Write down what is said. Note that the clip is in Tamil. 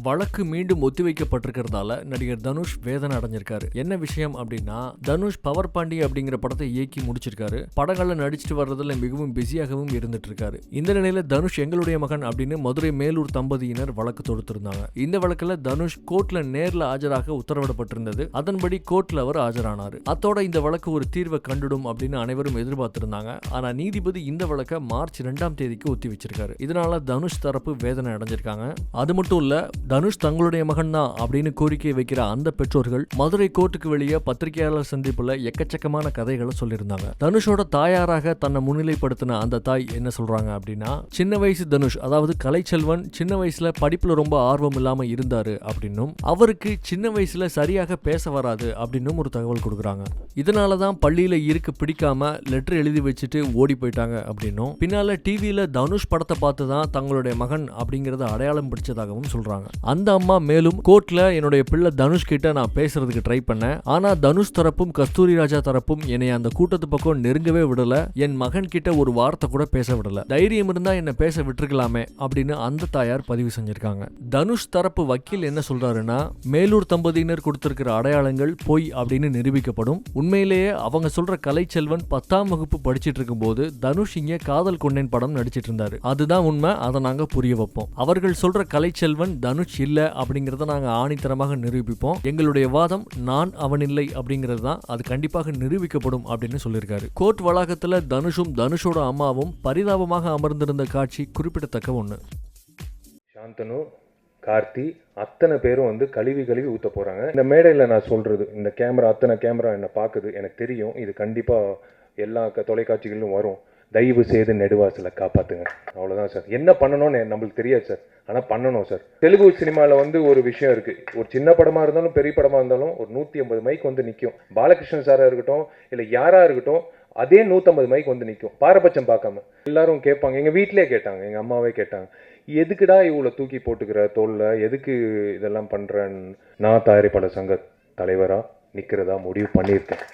வழக்கு மீண்டும் ஒத்திவைக்கப்பட்டிருக்கிறதால நடிகர் தனுஷ் வேதனை அடைஞ்சிருக்காரு. என்ன விஷயம் அப்படின்னா, தனுஷ் பவர் பாண்டி அப்படிங்கிற படத்தை இயக்கி முடிச்சிருக்காரு. படங்கள்ல நடிச்சுட்டு வர்றதுல மிகவும் பிஸியாகவும் இருந்துட்டு இருக்காரு. இந்த நிலையில தனுஷ் எங்களுடைய மகன் அப்படின்னு மதுரை மேலூர் தம்பதியினர் வழக்கு தொடுத்திருந்தாங்க. இந்த வழக்குல தனுஷ் கோர்ட்ல நேர்ல ஆஜராக உத்தரவிடப்பட்டிருந்தது. அதன்படி கோர்ட்ல அவர் ஆஜரானாரு. அத்தோட இந்த வழக்கு ஒரு தீர்வை கண்டுடும் அப்படின்னு அனைவரும் எதிர்பார்த்திருந்தாங்க. ஆனா நீதிபதி இந்த வழக்கை மார்ச் 2ஆம் தேதிக்கு ஒத்தி வச்சிருக்காரு. இதனால தனுஷ் தரப்பு வேதனை அடைஞ்சிருக்காங்க. அது மட்டும் இல்ல, தனுஷ் தங்களுடைய மகன் தான் அப்படின்னு கோரிக்கை வைக்கிற அந்த பெற்றோர்கள் மதுரை கோர்ட்டுக்கு வெளியே பத்திரிகையாளர் சந்திப்புல எக்கச்சக்கமான கதைகளை சொல்லியிருந்தாங்க. தனுஷோட தாயாராக தன்னை முன்னிலைப்படுத்தின அந்த தாய் என்ன சொல்றாங்க அப்படின்னா, சின்ன வயசு தனுஷ், அதாவது கலைச்செல்வன், சின்ன வயசுல படிப்புல ரொம்ப ஆர்வம் இல்லாம இருந்தாரு அப்படின்னும், அவருக்கு சின்ன வயசுல சரியாக பேச வராது அப்படின்னும் ஒரு தகவல் கொடுக்குறாங்க. இதனாலதான் பள்ளியில இருக்க பிடிக்காம லெட்டர் எழுதி வச்சுட்டு ஓடி போயிட்டாங்க அப்படின்னும், பின்னால டிவியில தனுஷ் படத்தை பார்த்து தான் தங்களுடைய மகன் அப்படிங்கறத அடையாளம் பிடிச்சதாகவும் சொல்றாங்க. அந்த அம்மா மேலும் கோர்ட்ல என்னுடைய பிள்ளை தனுஷ் கிட்ட நான் பேசுறதுக்கு ட்ரை பண்ணேன். ஆனா தனுஷ் தரப்பும் கஸ்தூரி ராஜா தரப்பும் என்னை அந்த கூட்டத்து பக்கம் நெருங்கவே விடல. என் மகன் கிட்ட ஒரு வார்த்தை கூட பேச விடல. தைரியம் இருந்தா என்ன பேச விட்டுருக்கலாமே அப்படின்னு அந்த தாயார் பதிவு செஞ்சிருக்காங்க. தனுஷ் தரப்பு வக்கீல் என்ன சொல்றாருன்னா, மேலூர் தம்பதியினர் கொடுத்திருக்கிற அடையாளங்கள் பொய் அப்படின்னு நிரூபிக்கப்படும். உண்மையிலேயே அவங்க சொல்ற கலைச்செல்வன் 10ஆம் வகுப்பு படிச்சிட்டு இருக்கும் போது தனுஷ் இங்க காதல் கொண்டேன் படம் நடிச்சிட்டு இருந்தாரு. அதுதான் உண்மை. அதை நாங்க புரிய வைப்போம். அவர்கள் சொல்ற கலைச்செல்வன் தனுஷ் இல்ல அப்படிங்கறத நாங்க ஆணித்தரமாக நிரூபிப்போம். எங்களுடைய வாதம் நான் அவன் இல்லை அப்படிங்கிறது தான். அது கண்டிப்பாக நிரூபிக்கப்படும் அப்படின்னு சொல்லியிருக்காரு. கோர்ட் வளாகத்துல தனுஷும் தனுஷோட அம்மாவும் பரிதாபமாக அமர்ந்திருந்த காட்சி குறிப்பிடத்தக்க ஒண்ணு. சாந்தனு, கார்த்தி அத்தனை பேரும் வந்து கழுவி ஊத்த போறாங்க. இந்த மேடையில் நான் சொல்றது, இந்த கேமரா அத்தனை கேமரா என்ன பார்க்குது, எனக்கு தெரியும். இது கண்டிப்பா எல்லா தொலைக்காட்சிகளிலும் வரும். தயவு செய்து நெடுவாசலை காப்பாத்துங்க. அவ்வளோதான் சார். என்ன பண்ணணும்னு நம்மளுக்கு தெரியாது சார், ஆனால் பண்ணணும் சார். தெலுங்கு சினிமாவில் வந்து ஒரு விஷயம் இருக்கு. ஒரு சின்ன படமா இருந்தாலும் பெரிய படமா இருந்தாலும் ஒரு 150 மைக் வந்து நிற்கும். பாலகிருஷ்ணன் சாரா இருக்கட்டும், இல்லை யாரா இருக்கட்டும், அதே 150 மைக் வந்து நிற்கும். பாரபட்சம் பார்க்காம எல்லாரும் கேட்பாங்க. எங்கள் வீட்டிலே கேட்டாங்க, எங்கள் அம்மாவே கேட்டாங்க, எதுக்குடா இவ்வளோ தூக்கி போட்டுக்கிற தோல்ல, எதுக்கு இதெல்லாம் பண்றேன்னு. நான் தயாரிப்பாளர் சங்க தலைவராக நிற்கிறதா முடிவு பண்ணியிருக்கேன்.